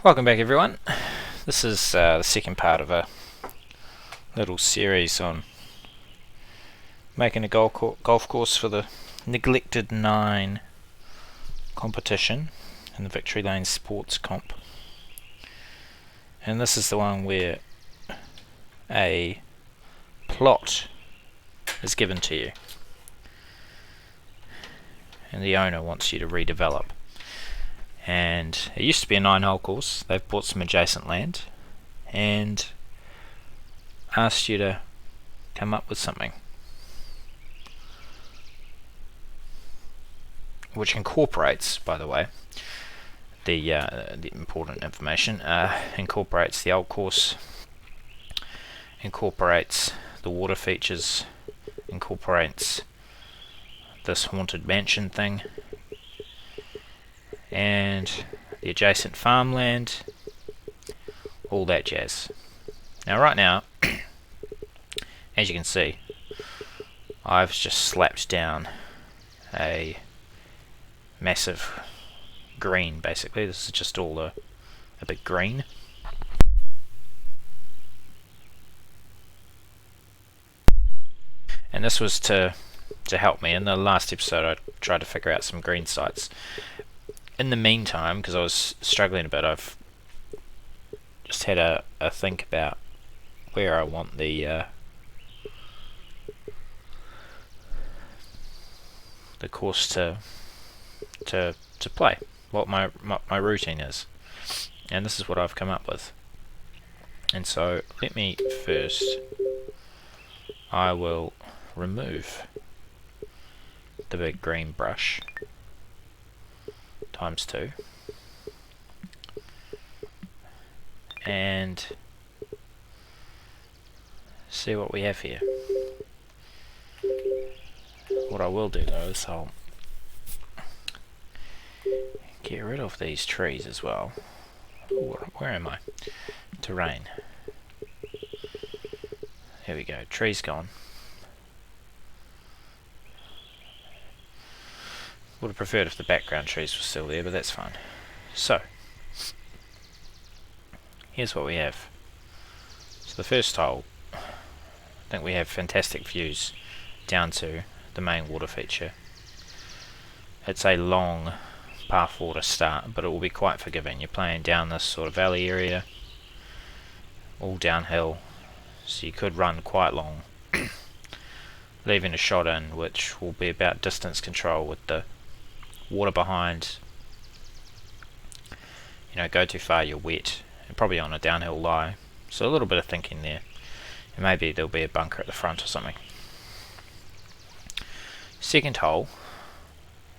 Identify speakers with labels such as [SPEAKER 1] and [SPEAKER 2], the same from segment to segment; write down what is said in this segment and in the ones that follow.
[SPEAKER 1] Welcome back, everyone. This is the second part of a little series on making a golf course for the Neglected 9 competition in the VctryLnSprts comp. And this is the one where a plot is given to you and the owner wants you to redevelop. And it used to be a 9-hole course. They've bought some adjacent land and asked you to come up with something which incorporates, by the way, the important information, incorporates the old course, incorporates the water features, incorporates this haunted mansion thing, and the adjacent farmland, all that jazz. Now right now, as you can see, I've just slapped down a massive green, basically. This is just all a big green. And this was to help me. In the last episode I tried to figure out some green sites. In the meantime, because I was struggling a bit, I've just had a think about where I want the course to play, what my routine is, and this is what I've come up with. And so let me first, I will remove the big green brush ×2 and see what we have here. What I will do though is I'll get rid of these trees as well. Ooh, where am I? Terrain. Here we go, trees gone. Would have preferred if the background trees were still there, but that's fine. So, here's what we have. So the first hole, I think we have fantastic views down to the main water feature. It's a long par 4 to start, but it will be quite forgiving. You're playing down this sort of valley area, all downhill, so you could run quite long, leaving a shot in which will be about distance control with the water behind. You know, go too far, you're wet, and probably on a downhill lie, so a little bit of thinking there, and maybe there'll be a bunker at the front or something. Second hole,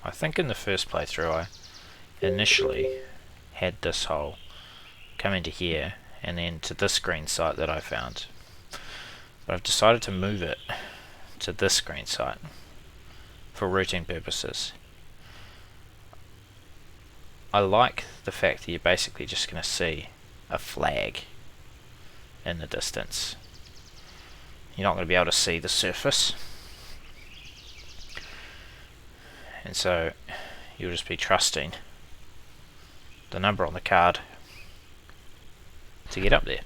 [SPEAKER 1] I think in the first playthrough I initially had this hole come into here and then to this green site that I found, but I've decided to move it to this green site for routing purposes. I like the fact that you're basically just going to see a flag in the distance. You're not going to be able to see the surface, and so you'll just be trusting the number on the card to get up there.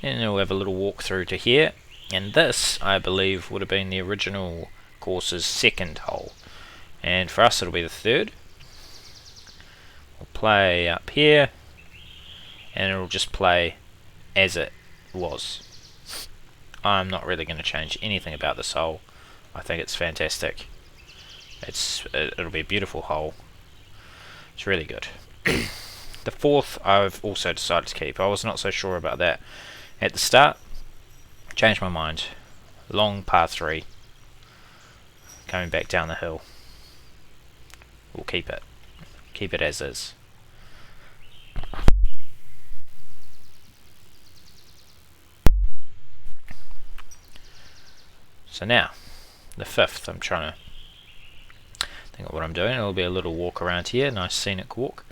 [SPEAKER 1] And then we'll have a little walk through to here. And this, I believe, would have been the original course's second hole. And for us it'll be the third. We'll play up here, and it'll just play as it was. I'm not really going to change anything about this hole. I think it's fantastic. It'll be a beautiful hole. It's really good. The fourth I've also decided to keep. I was not so sure about that at the start. Changed my mind. Long par 3 coming back down the hill. We'll keep it as is. So now the fifth, I'm trying to think of what I'm doing. It'll be a little walk around here, nice scenic walk.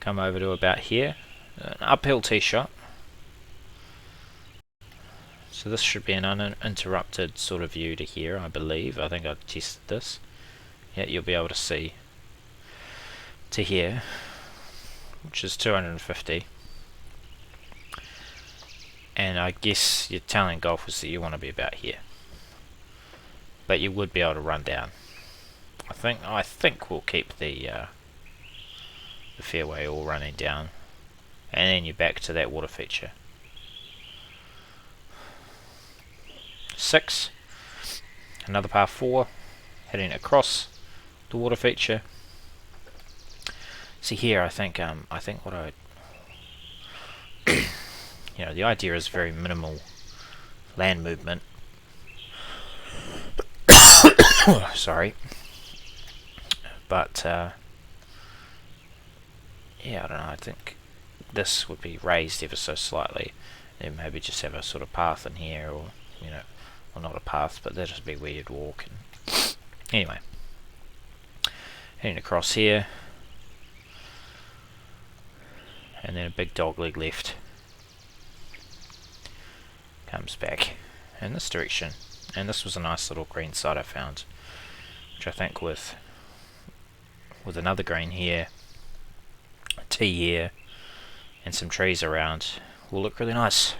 [SPEAKER 1] Come over to about here, an uphill tee shot. So this should be an uninterrupted sort of view to here, I believe. I think I've tested this. Yeah, you'll be able to see to here, which is 250. And I guess you're telling golfers that you want to be about here, but you would be able to run down. I think we'll keep the fairway all running down, and then you're back to that water feature. 6, another par 4, heading across the water feature. See here, I think what I the idea is very minimal land movement. Sorry, but yeah, I don't know. I think this would be raised ever so slightly, and maybe just have a sort of path in here, or well, not a path, but that'd just be where you'd walk. And anyway, heading across here, and then a big dog leg left. Comes back in this direction, and this was a nice little green site I found, which I think with another green here, a tee here, and some trees around will look really nice.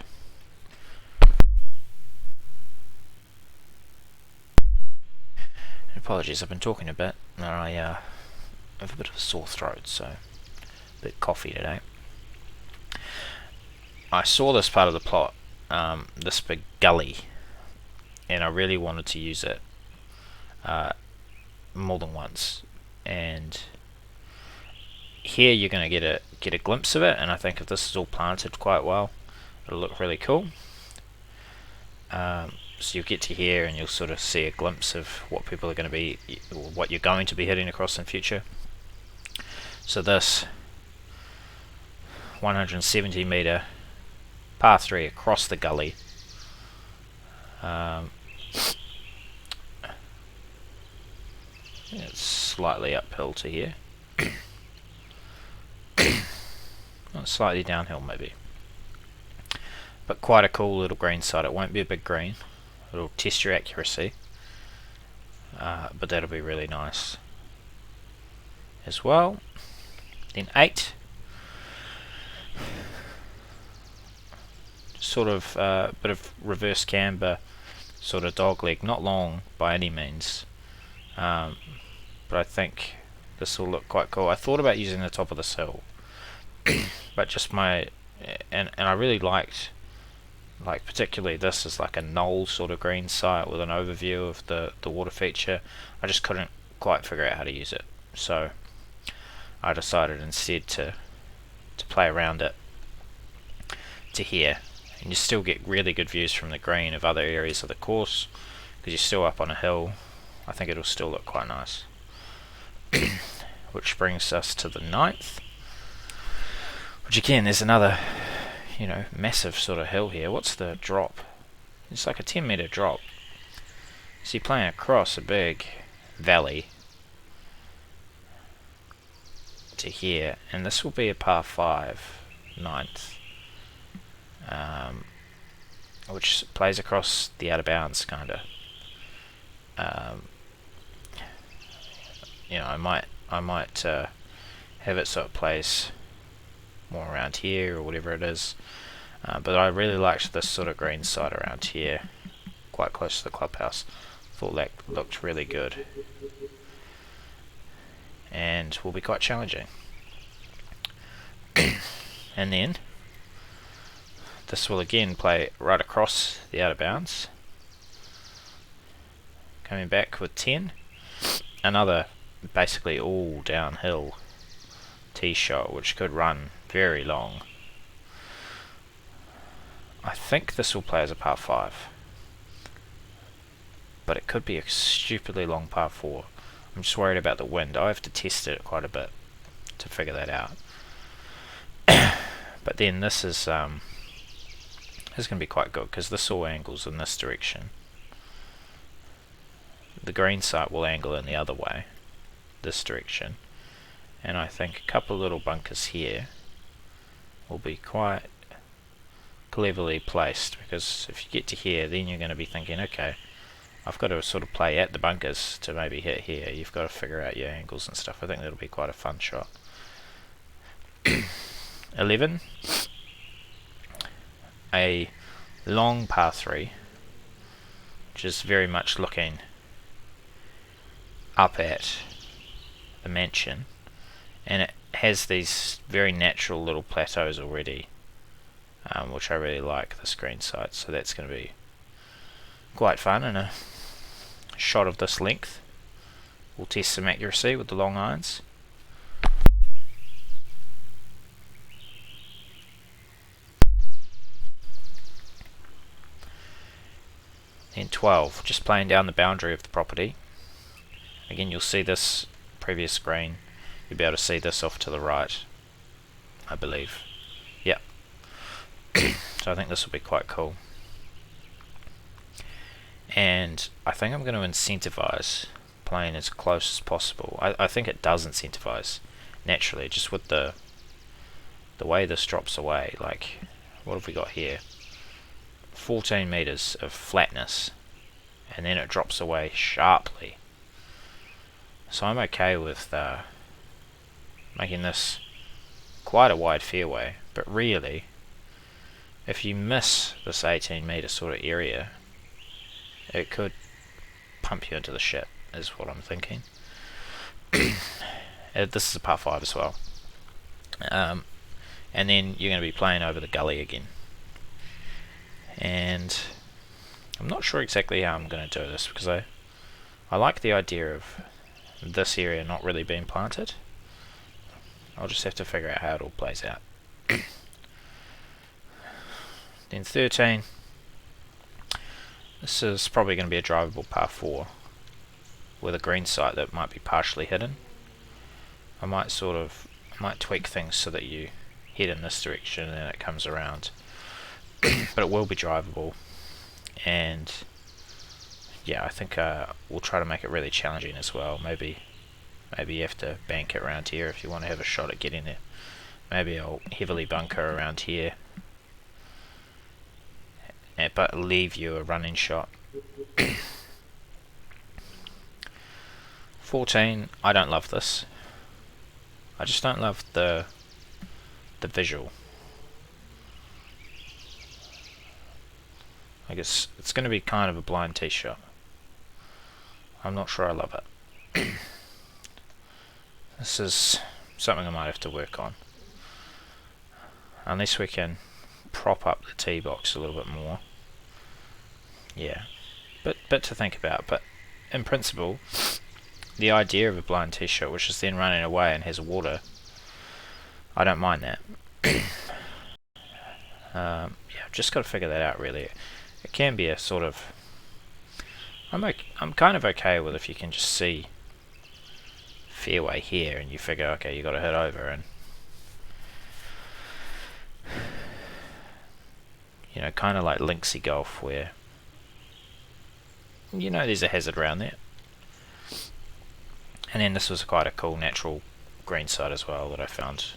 [SPEAKER 1] Apologies, I've been talking a bit, and I have a bit of a sore throat, so a bit coffee today. I saw this part of the plot, this big gully, and I really wanted to use it more than once, and here you're going to get a glimpse of it, and I think if this is all planted quite well, it'll look really cool. So you'll get to here and you'll sort of see a glimpse of what people are going to be, or what you're going to be hitting across in future. So this 170 meter par 3 across the gully, it's slightly uphill to here. Slightly downhill maybe, but quite a cool little green site. It won't be a big green, it'll test your accuracy, but that'll be really nice as well. Then 8, sort of bit of reverse camber, sort of dog leg, not long by any means, but I think this will look quite cool. I thought about using the top of this hill, but just and I really liked, like particularly this is like a knoll sort of green site with an overview of the water feature. I just couldn't quite figure out how to use it, so I decided instead to play around it to here, and you still get really good views from the green of other areas of the course because you're still up on a hill. I think it'll still look quite nice. Which brings us to the 9th, which again, there's another massive sort of hill here. What's the drop? It's like a 10 meter drop, so you're playing across a big valley to here, and this will be a par 5, 9th, which plays across the out of bounds kind of. I might have it so it plays more around here or whatever it is, but I really liked this sort of green side around here, quite close to the clubhouse. Thought that looked really good and will be quite challenging. And then this will again play right across the out of bounds, coming back with 10, another basically all downhill tee shot, which could run very long. I think this will play as a par 5, but it could be a stupidly long par 4. I'm just worried about the wind. I have to test it quite a bit to figure that out. But then this is going to be quite good because this all angles in this direction. The green site will angle in the other way, this direction, and I think a couple of little bunkers here will be quite cleverly placed, because if you get to here, then you're going to be thinking, okay, I've got to sort of play at the bunkers to maybe hit here. You've got to figure out your angles and stuff. I think that'll be quite a fun shot. 11, a long par 3, which is very much looking up at the mansion, and it has these very natural little plateaus already, which I really like, the screen side, so that's going to be quite fun. And a shot of this length, we'll test some accuracy with the long irons. Then 12, just playing down the boundary of the property. Again, you'll see this previous screen, you'll be able to see this off to the right, I believe. Yep. So I think this will be quite cool. And I think I'm going to incentivize playing as close as possible. I think it does incentivize naturally, just with the way this drops away. Like, what have we got here? 14 meters of flatness, and then it drops away sharply. So I'm okay with making this quite a wide fairway, but really, if you miss this 18 meter sort of area, it could pump you into the shit, is what I'm thinking. This is a par 5 as well. And then you're going to be playing over the gully again. And I'm not sure exactly how I'm going to do this, because I like the idea of this area not really being planted. I'll just have to figure out how it all plays out. Then 13. This is probably going to be a drivable par 4 with a green site that might be partially hidden. I might tweak things so that you head in this direction and then it comes around. But it will be drivable, and yeah, I think we'll try to make it really challenging as well. Maybe you have to bank it around here if you want to have a shot at getting there. Maybe I'll heavily bunker around here, but leave you a running shot. 14, I don't love this. I just don't love the visual. I guess it's going to be kind of a blind tee shot. I'm not sure I love it. This is something I might have to work on. Unless we can prop up the tee box a little bit more. Yeah, bit to think about. But in principle, the idea of a blind tee shot, which is then running away and has water, I don't mind that. Yeah, I've just got to figure that out really. It can be a sort of... I'm kind of okay with if you can just see fairway here and you figure, okay, you got to hit over, and you know, kind of like linksy golf where you know there's a hazard around there. And then this was quite a cool natural green side as well that I found,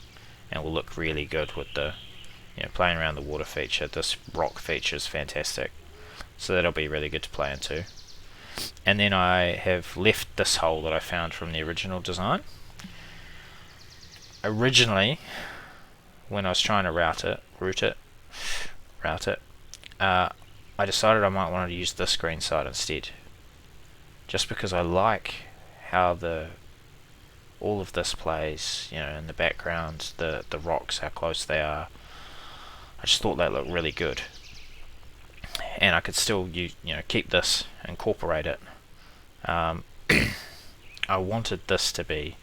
[SPEAKER 1] and will look really good with the, you know, playing around the water feature. This rock feature is fantastic, so that'll be really good to play into. And then I have left this hole that I found from the original design. Originally, when I was trying to route it, I decided I might want to use this green side instead, just because I like how all of this plays, you know, in the background, the rocks, how close they are. I just thought they looked really good, and I could still keep this, incorporate it. I wanted this to be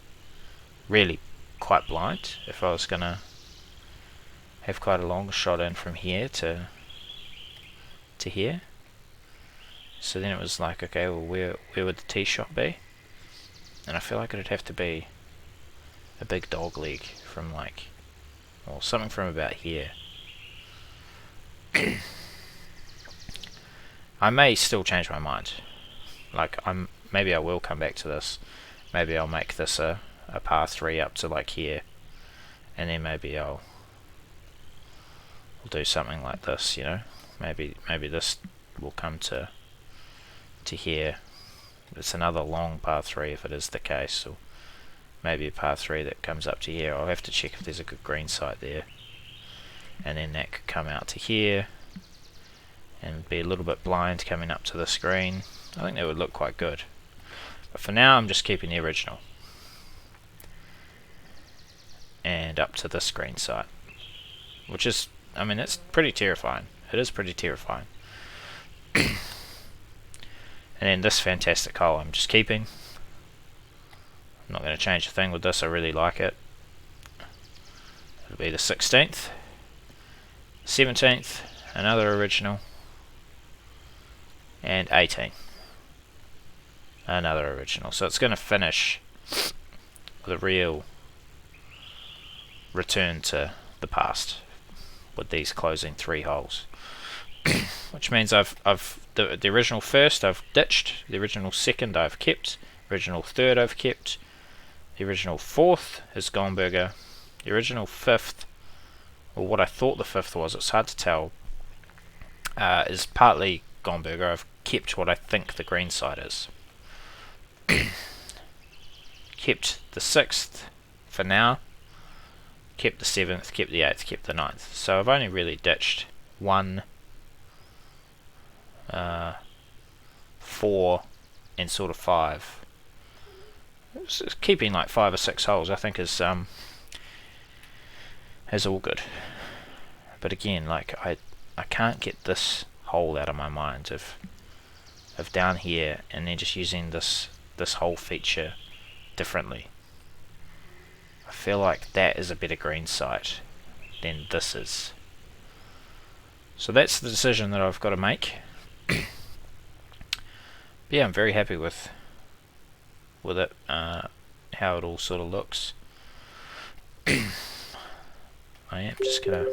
[SPEAKER 1] really quite blind if I was gonna have quite a long shot in from here to here. So then it was like, okay, well, where would the tee shot be? And I feel like it'd have to be a big dog leg from something from about here. I may still change my mind. Maybe I will come back to this. Maybe I'll make this a par 3 up to like here, and then maybe I'll do something like this, you know. Maybe this will come to here. It's another long par 3 if it is the case, or maybe a par 3 that comes up to here. I'll have to check if there's a good green site there, and then that could come out to here and be a little bit blind coming up to the screen. I think that would look quite good, but for now I'm just keeping the original and up to this green site, which is, I mean, it's pretty terrifying. It is pretty terrifying. And then this fantastic hole I'm just keeping. I'm not going to change a thing with this. I really like it. It'll be the 16th, 17th, another original, and 18, another original. So it's going to finish with a real return to the past with these closing 3 holes. Which means the original first I've ditched, the original second I've kept, the original third I've kept, the original fourth is Gomberger, the original fifth, or what I thought the fifth was, it's hard to tell, is partly Gomberger. I've kept what I think the green side is. Kept the 6th for now, kept the 7th, kept the 8th, kept the 9th. So I've only really ditched 1, 4, and sort of 5. Keeping like 5 or 6 holes I think is all good. But again, like I can't get this hole out of my mind of down here and then just using this whole feature differently. I feel like that is a better green site than this is. So that's the decision that I've got to make. Yeah, I'm very happy with it, how it all sort of looks. I am just gonna,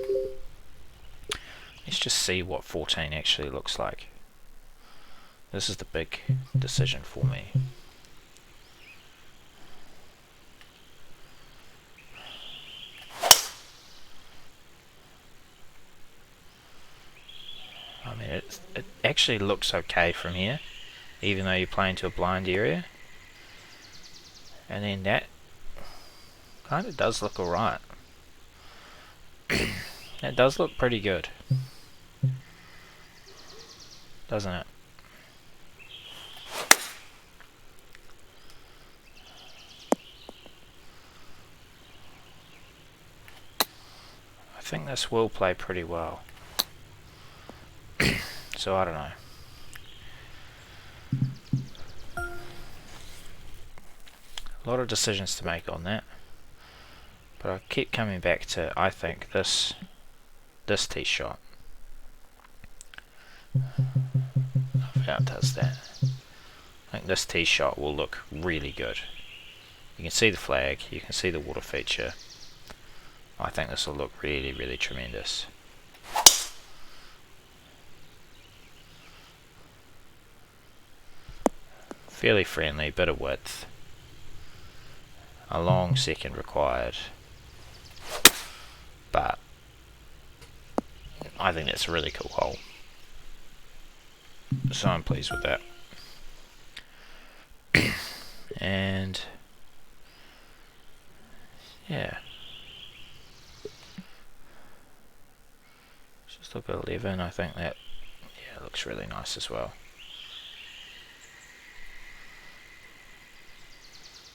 [SPEAKER 1] let's just see what 14 actually looks like. This is the big decision for me. I mean, it actually looks okay from here, even though you're playing to a blind area. And then that kind of does look alright. It does look pretty good, doesn't it? I think this will play pretty well. So I don't know. A lot of decisions to make on that, but I keep coming back to, I think this tee shot. How it does that. I think this tee shot will look really good. You can see the flag, you can see the water feature. I think this will look really, really tremendous. Fairly friendly, bit of width. A long second required, but I think that's a really cool hole, so I'm pleased with that. And yeah, just look at 11. I think that, yeah, looks really nice as well.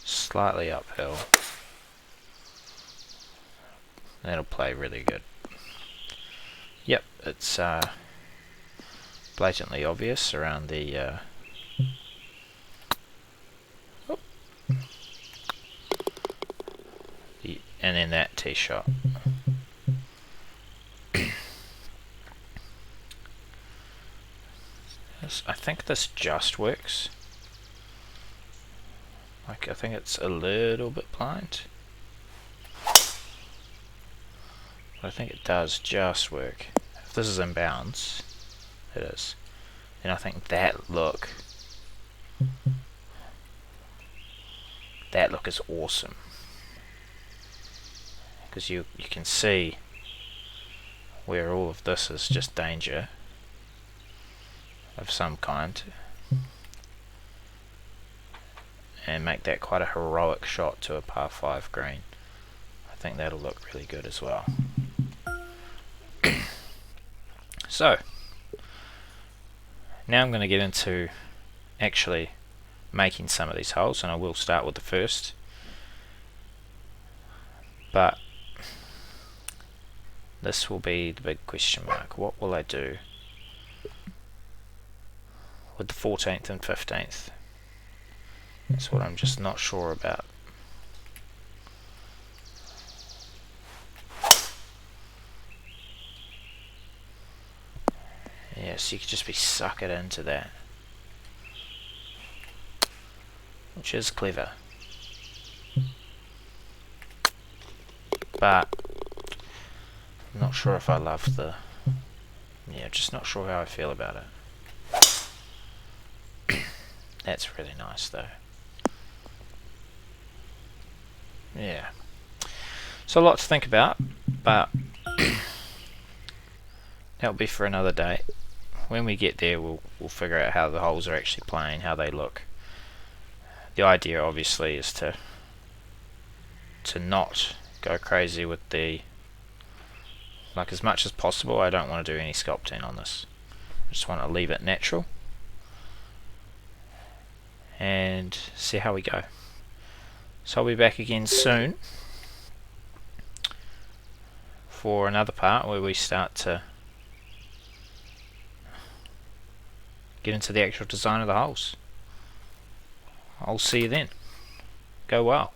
[SPEAKER 1] Slightly uphill. That'll play really good. Yep, it's blatantly obvious around the and then that tee shot. I think this just works. Like, I think it's a little bit blind, but I think it does just work. If this is in bounds, it is. And I think that look is awesome, because you can see where all of this is just danger of some kind, and make that quite a heroic shot to a par 5 green. I think that'll look really good as well. So now I'm going to get into actually making some of these holes, and I will start with the first, but this will be the big question mark. What will I do with the 14th and 15th? That's what I'm just not sure about. Yeah, so you could just be suckered into that, which is clever. But I'm not sure if I love the... yeah, just not sure how I feel about it. That's really nice though. Yeah. So a lot to think about, but that'll be for another day. When we get there, we'll figure out how the holes are actually playing, how they look. The idea obviously is to not go crazy with the, like, as much as possible. I don't want to do any sculpting on this. I just want to leave it natural and see how we go. So I'll be back again soon for another part where we start to get into the actual design of the holes. I'll see you then. Go well.